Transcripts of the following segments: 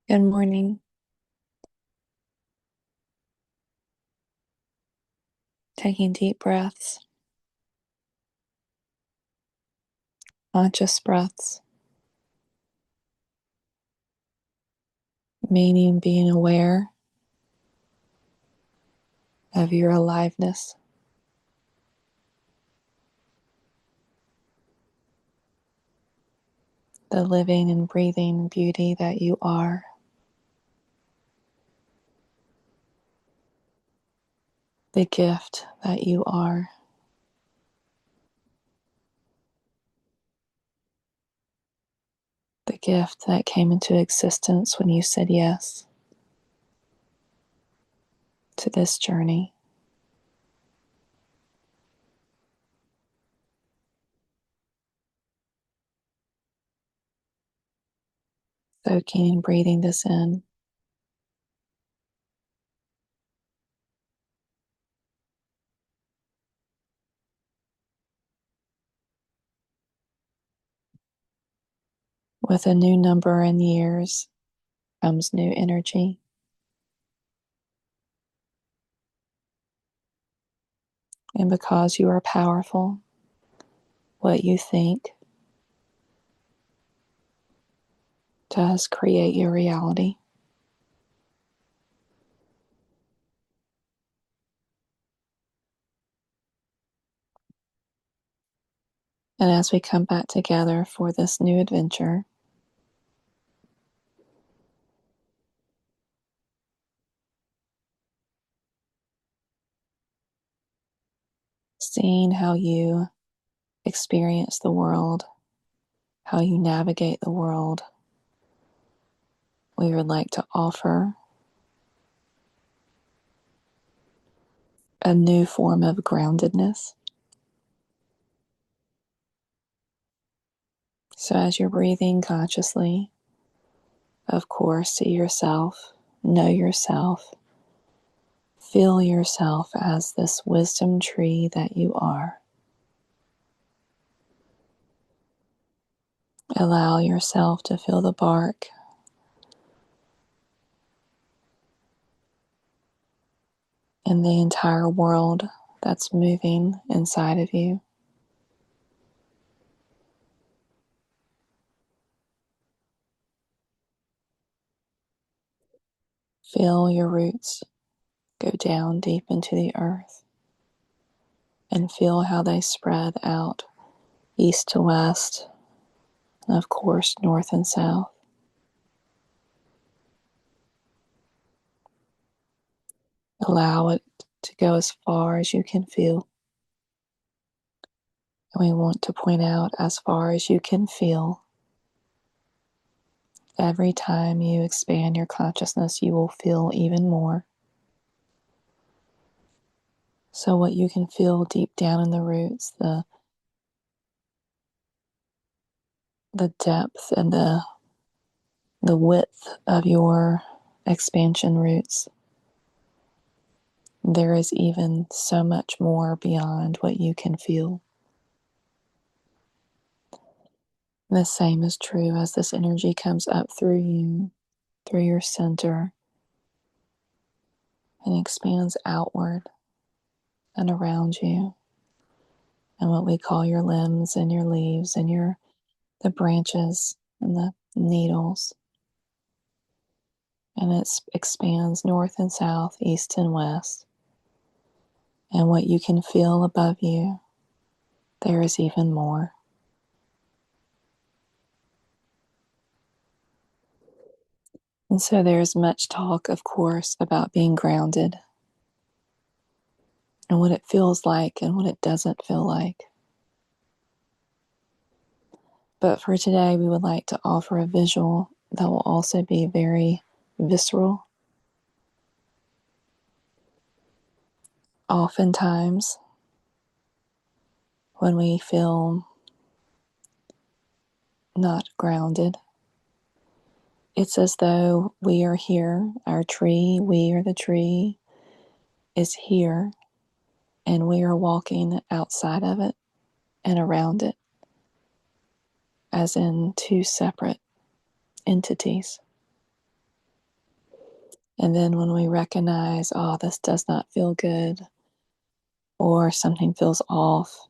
Good morning. Taking deep breaths, conscious breaths, meaning being aware of your aliveness, the living and breathing beauty that you are, the gift that you are, the gift that came into existence when you said yes to this journey. Soaking and breathing this in. With a new number in years comes new energy. And because you are powerful, what you think does create your reality. And as we come back together for this new adventure, seeing how you experience the world, how you navigate the world, we would like to offer a new form of groundedness. So as you're breathing consciously, of course, see yourself, know yourself, feel yourself as this wisdom tree that you are. Allow yourself to feel the bark and the entire world that's moving inside of you. Feel your roots go down deep into the earth and feel how they spread out east to west, and of course, north and south. Allow it to go as far as you can feel. And we want to point out as far as you can feel. Every time you expand your consciousness, you will feel even more. So what you can feel deep down in the roots, the depth and the width of your expansion roots, there is even so much more beyond what you can feel. The same is true as this energy comes up through you, through your center, and expands outward and around you, and what we call your limbs and your leaves and the branches and the needles. And it expands north and south, east and west. And what you can feel above you, there is even more. And so there's much talk, of course, about being grounded and what it feels like and what it doesn't feel like. But for today, we would like to offer a visual that will also be very visceral. Oftentimes, when we feel not grounded, it's as though we are here, our tree, we are the tree, is here, and we are walking outside of it and around it, as in two separate entities. And then when we recognize, oh, this does not feel good, or something feels off,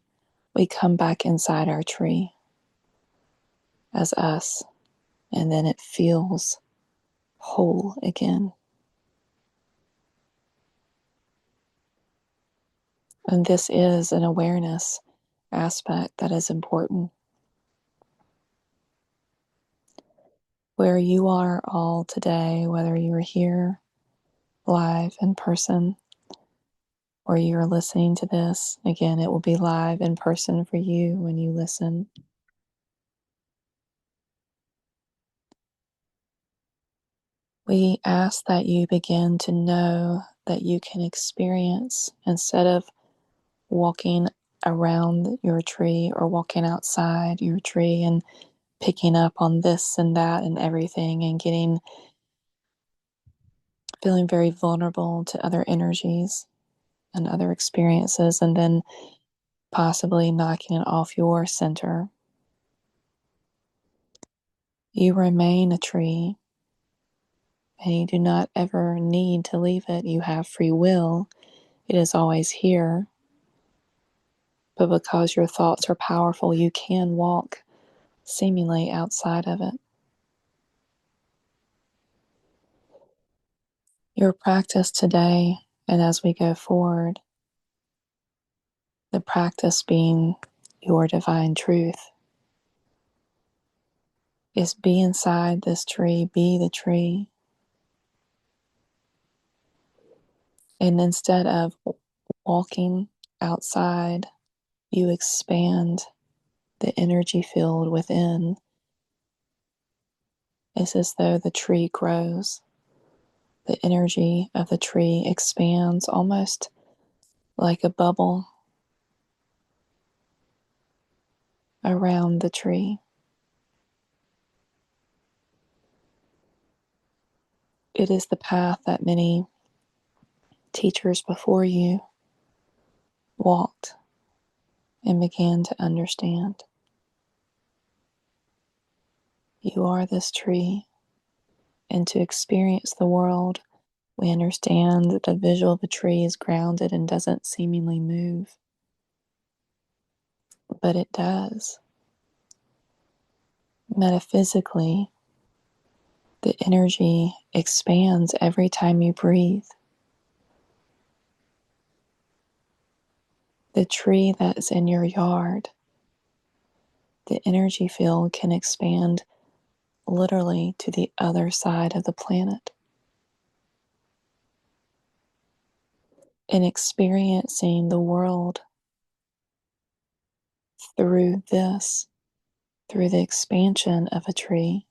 we come back inside our tree as us, and then it feels whole again. And this is an awareness aspect that is important. Where you are all today, whether you are here live in person or you are listening to this, again, it will be live in person for you when you listen. We ask that you begin to know that you can experience, instead of walking around your tree or walking outside your tree and picking up on this and that and everything and feeling very vulnerable to other energies and other experiences, and then possibly knocking it off your center. You remain a tree, and you do not ever need to leave it. You have free will. It is always here. But because your thoughts are powerful, you can walk seemingly outside of it. Your practice today, and as we go forward, the practice being your divine truth, is be inside this tree, be the tree. And instead of walking outside, you expand the energy field within. It's as though the tree grows. The energy of the tree expands almost like a bubble around the tree. It is the path that many teachers before you walked and began to understand. You are this tree, and to experience the world, we understand that the visual of a tree is grounded and doesn't seemingly move, but it does. Metaphysically, the energy expands every time you breathe. The tree that's in your yard, the energy field can expand literally to the other side of the planet. In experiencing the world through this, through the expansion of a tree,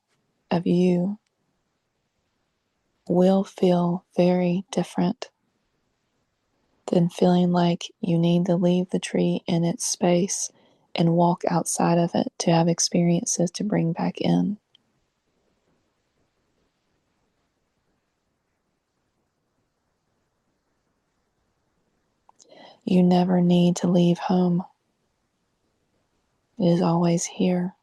of you, will feel very different than feeling like you need to leave the tree in its space and walk outside of it to have experiences to bring back in. You never need to leave home. It is always here.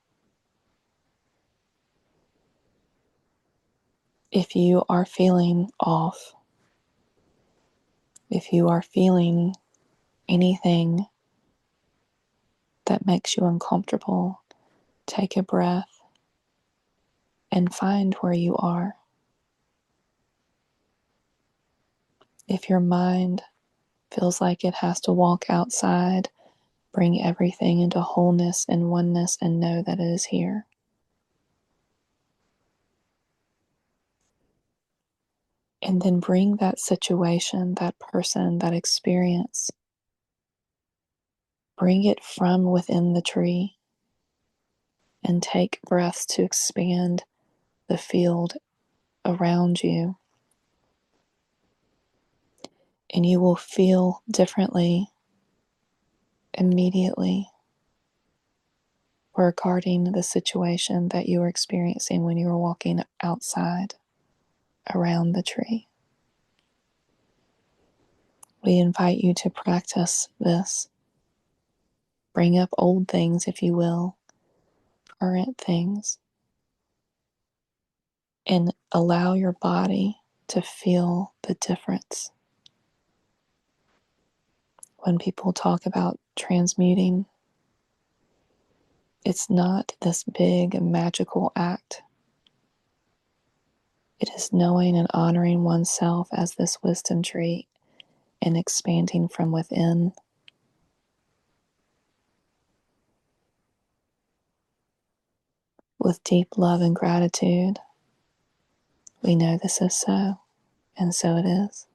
If you are feeling off, if you are feeling anything that makes you uncomfortable, take a breath and find where you are. If your mind feels like it has to walk outside, bring everything into wholeness and oneness and know that it is here. And then bring that situation, that person, that experience, bring it from within the tree and take breaths to expand the field around you. And you will feel differently immediately regarding the situation that you are experiencing when you are walking outside around the tree. We invite you to practice this. Bring up old things, if you will, current things, and allow your body to feel the difference. When people talk about transmuting, it's not this big magical act. It is knowing and honoring oneself as this wisdom tree and expanding from within. With deep love and gratitude, we know this is so, and so it is.